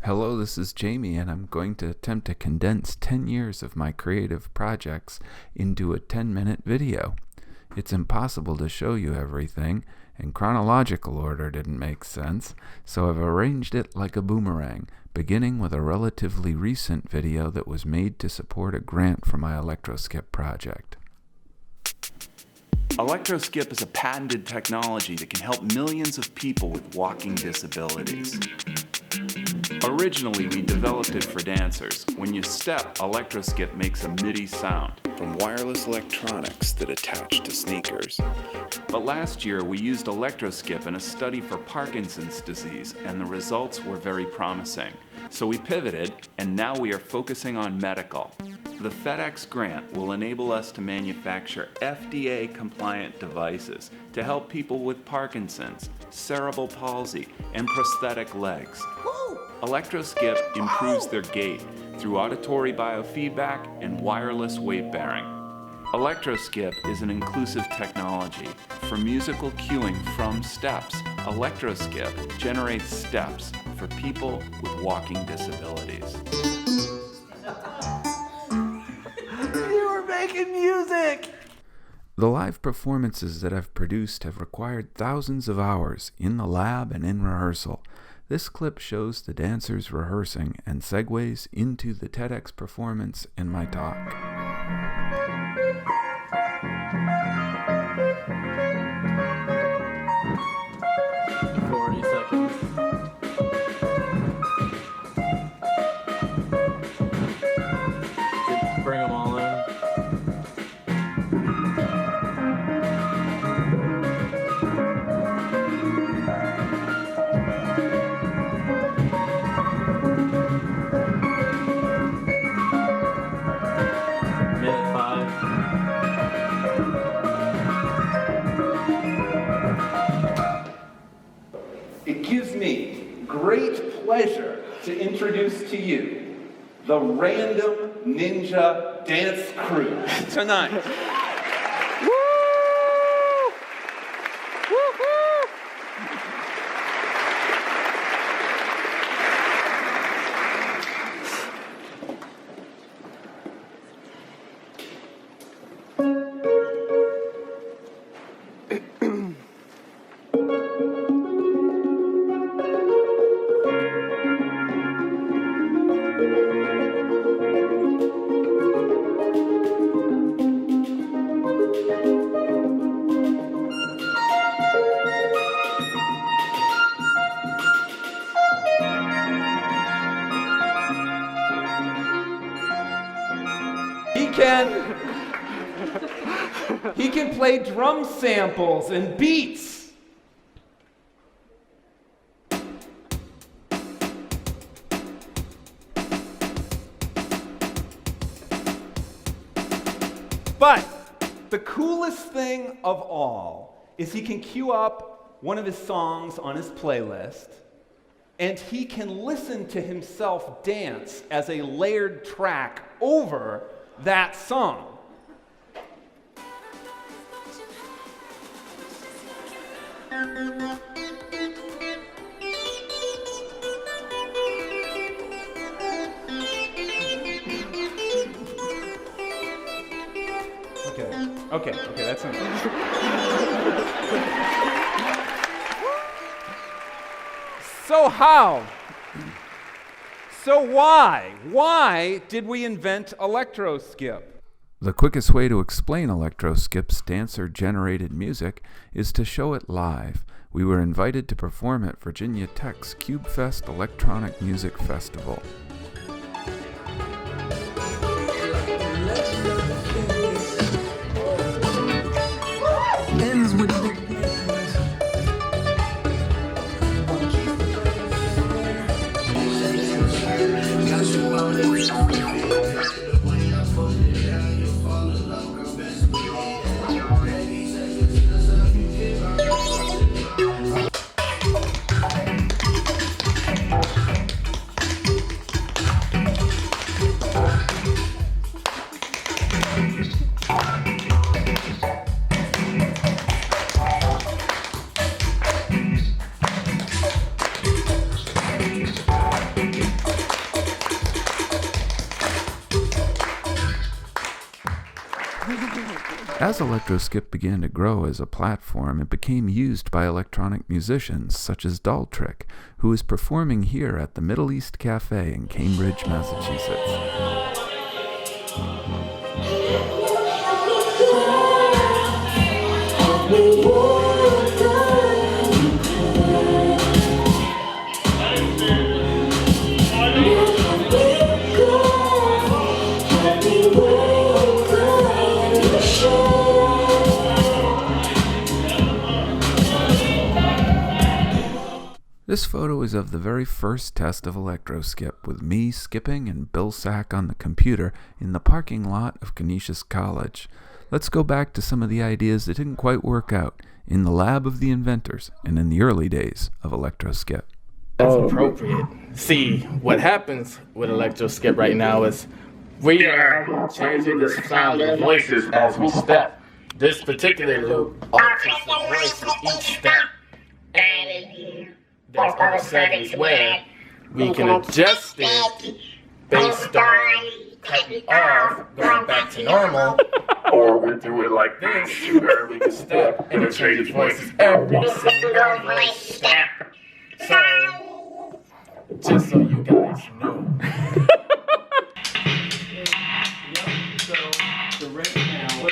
Hello, this is Jamie, and I'm going to attempt to condense 10 years of my creative projects into a 10-minute video. It's impossible to show you everything, and chronological order didn't make sense, so I've arranged it like a boomerang, beginning with a relatively recent video that was made to support a grant for my electroskip project. Electroskip is a patented technology that can help millions of people with walking disabilities. Originally, we developed it for dancers. When you step, Electroskip makes a MIDI sound from wireless electronics that attach to sneakers. But last year, we used Electroskip in a study for Parkinson's disease, and the results were very promising. So we pivoted, and now we are focusing on medical. The FedEx grant will enable us to manufacture FDA-compliant devices to help people with Parkinson's, cerebral palsy, and prosthetic legs. Electroskip improves their gait through auditory biofeedback and wireless weight bearing. Electroskip is an inclusive technology for musical cueing from steps. Electroskip generates steps for people with walking disabilities. You were making music! The live performances that I've produced have required thousands of hours in the lab and in rehearsal. This clip shows the dancers rehearsing and segues into the TEDx performance in my talk. 40 seconds. Bring them all in. Minute 5. It gives me great pleasure to introduce to you the Random Ninja Dance Crew tonight. He can play drum samples and beats. But the coolest thing of all is he can cue up one of his songs on his playlist, and he can listen to himself dance as a layered track over that song. Okay, that's enough. So how? So why? Why did we invent Electroskip? The quickest way to explain Electroskip's dancer-generated music is to show it live. We were invited to perform at Virginia Tech's CubeFest Electronic Music Festival. As electroskip began to grow as a platform, it became used by electronic musicians such as Daltrick, who is performing here at the Middle East Cafe in Cambridge, Massachusetts. This photo is of the very first test of electroskip, with me skipping and Bill Sack on the computer in the parking lot of Canisius College. Let's go back to some of the ideas that didn't quite work out in the lab of the inventors and in the early days of electroskip. That's appropriate. See, what happens with electroskip right now is we are changing the sound of voices as we step. This particular loop alters the voice with each step. And there's other settings where we can adjust it based on cutting off, going back to normal, or we do it like this, where we can step and it changes voices every single voice step. So, just so you guys know. So right now,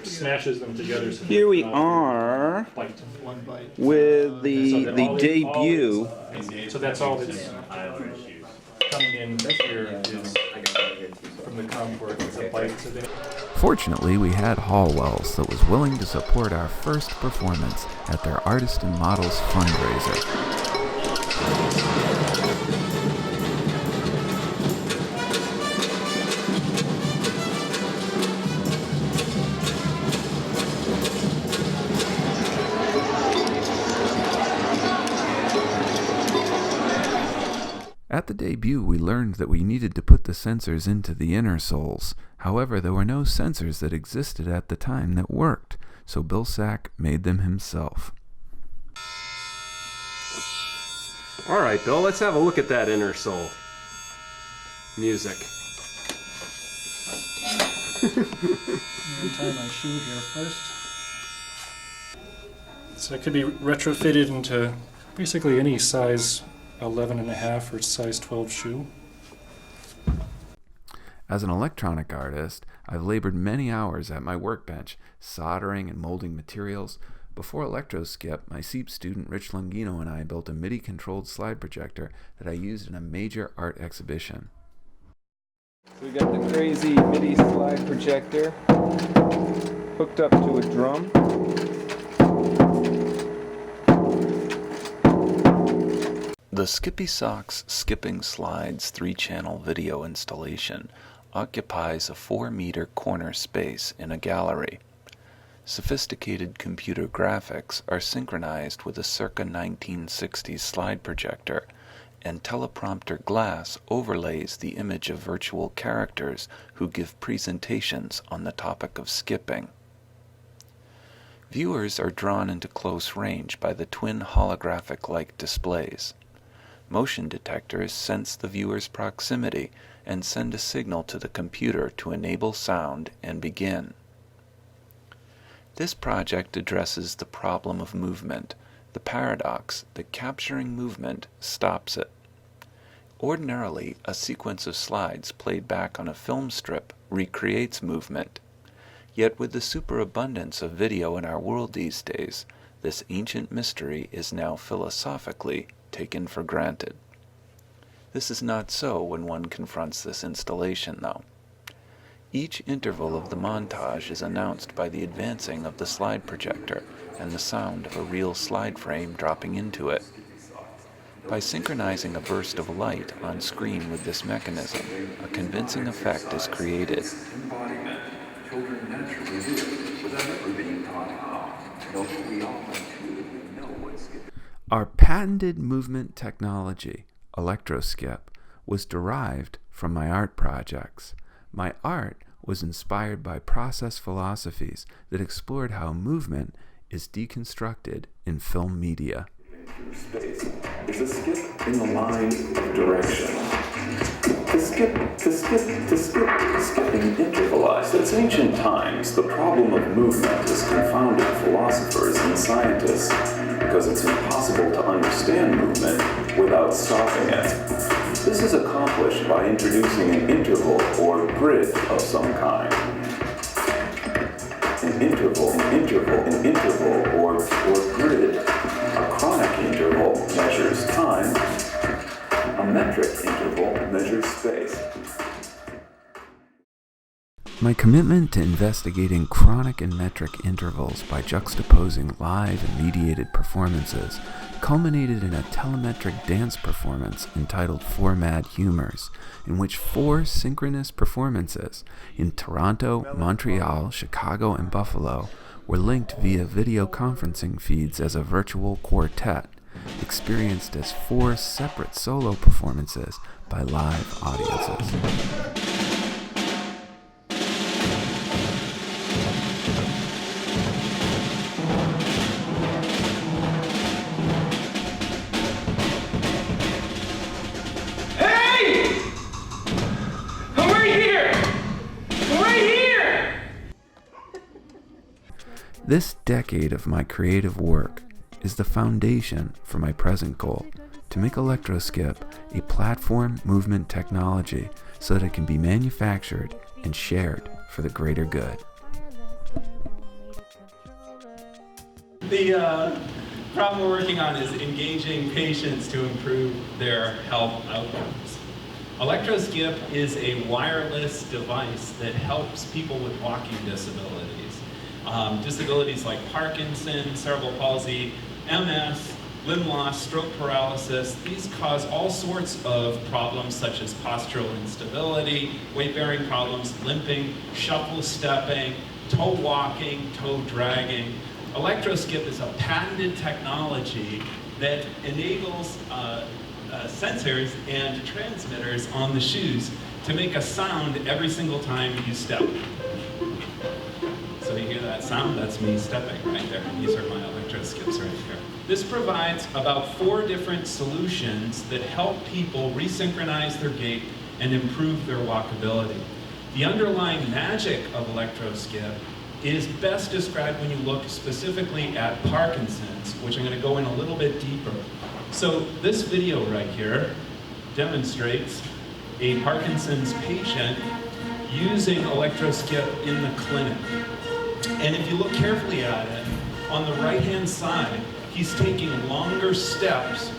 smashes them together. So Here we are with the debut. So that's all that's coming in here is from the Comfort. It's a bite today. Fortunately, we had Hallwells that was willing to support our first performance at their Artist and Models fundraiser. At the debut, we learned that we needed to put the sensors into the inner soles. However, there were no sensors that existed at the time that worked, so Bill Sack made them himself. All right, Bill, let's have a look at that inner soul. Music. Tie my shoe here first. So it could be retrofitted into basically any size 11.5 or size 12 shoe. As an electronic artist, I've labored many hours at my workbench, soldering and molding materials. Before electroskip, my SEEP student Rich Longino and I built a MIDI-controlled slide projector that I used in a major art exhibition. So we got the crazy MIDI slide projector hooked up to a drum. The Skippy Socks Skipping Slides 3-channel video installation occupies a 4-meter corner space in a gallery. Sophisticated computer graphics are synchronized with a circa 1960s slide projector, and teleprompter glass overlays the image of virtual characters who give presentations on the topic of skipping. Viewers are drawn into close range by the twin holographic-like displays. Motion detectors sense the viewer's proximity and send a signal to the computer to enable sound and begin. This project addresses the problem of movement, the paradox that capturing movement stops it. Ordinarily, a sequence of slides played back on a film strip recreates movement. Yet with the superabundance of video in our world these days, this ancient mystery is now philosophically taken for granted. This is not so when one confronts this installation, though. Each interval of the montage is announced by the advancing of the slide projector and the sound of a real slide frame dropping into it. By synchronizing a burst of light on screen with this mechanism, a convincing effect is created. Children naturally do it without ever being taught how. Don't we all intuitively know what's skipping? Our patented movement technology, electroskip, was derived from my art projects. My art was inspired by process philosophies that explored how movement is deconstructed in film media. Space is a skip in the line of direction. Skipping intervalized. Since ancient times, the problem of movement has confounded philosophers and scientists because it's impossible to understand movement without stopping it. This is accomplished by introducing an interval or grid of some kind. An interval or grid. A chronic interval measures time. A metric interval measures space. My commitment to investigating chronic and metric intervals by juxtaposing live and mediated performances culminated in a telemetric dance performance entitled 4 Mad Humors, in which 4 synchronous performances in Toronto, Montreal, Chicago, and Buffalo were linked via video conferencing feeds as a virtual quartet, experienced as 4 separate solo performances by live audiences. This decade of my creative work is the foundation for my present goal, to make ElectroSkip a platform movement technology so that it can be manufactured and shared for the greater good. The problem we're working on is engaging patients to improve their health outcomes. ElectroSkip is a wireless device that helps people with walking disabilities. Disabilities like Parkinson's, cerebral palsy, MS, limb loss, stroke paralysis. These cause all sorts of problems such as postural instability, weight-bearing problems, limping, shuffle stepping, toe walking, toe dragging. ElectroSkip is a patented technology that enables sensors and transmitters on the shoes to make a sound every single time you step. So you hear that sound? That's me stepping right there. And these are my ElectroSkips right here. This provides about 4 different solutions that help people resynchronize their gait and improve their walkability. The underlying magic of ElectroSkip is best described when you look specifically at Parkinson's, which I'm going to go in a little bit deeper. So this video right here demonstrates a Parkinson's patient using ElectroSkip in the clinic. And if you look carefully at it, on the right-hand side, he's taking longer steps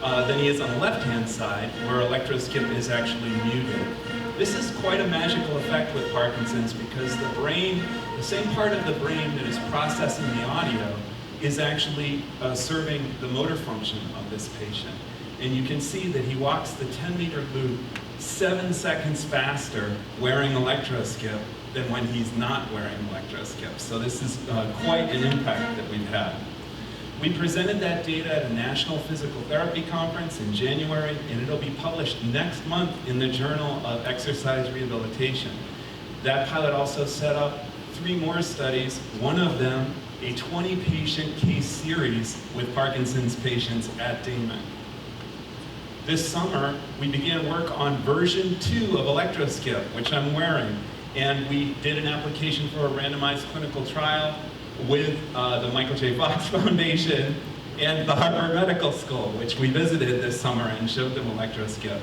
than he is on the left-hand side, where ElectroSkip is actually muted. This is quite a magical effect with Parkinson's because the brain, the same part of the brain that is processing the audio, is actually serving the motor function of this patient. And you can see that he walks the 10-meter loop 7 seconds faster wearing ElectroSkip than when he's not wearing ElectroSkip. So this is quite an impact that we've had. We presented that data at a national physical therapy conference in January, and it'll be published next month in the Journal of Exercise Rehabilitation. That pilot also set up 3 more studies, one of them a 20-patient case series with Parkinson's patients at Damon. This summer, we began work on version 2 of ElectroSkip, which I'm wearing, and we did an application for a randomized clinical trial with the Michael J. Fox Foundation and the Harvard Medical School, which we visited this summer and showed them ElectroSkip.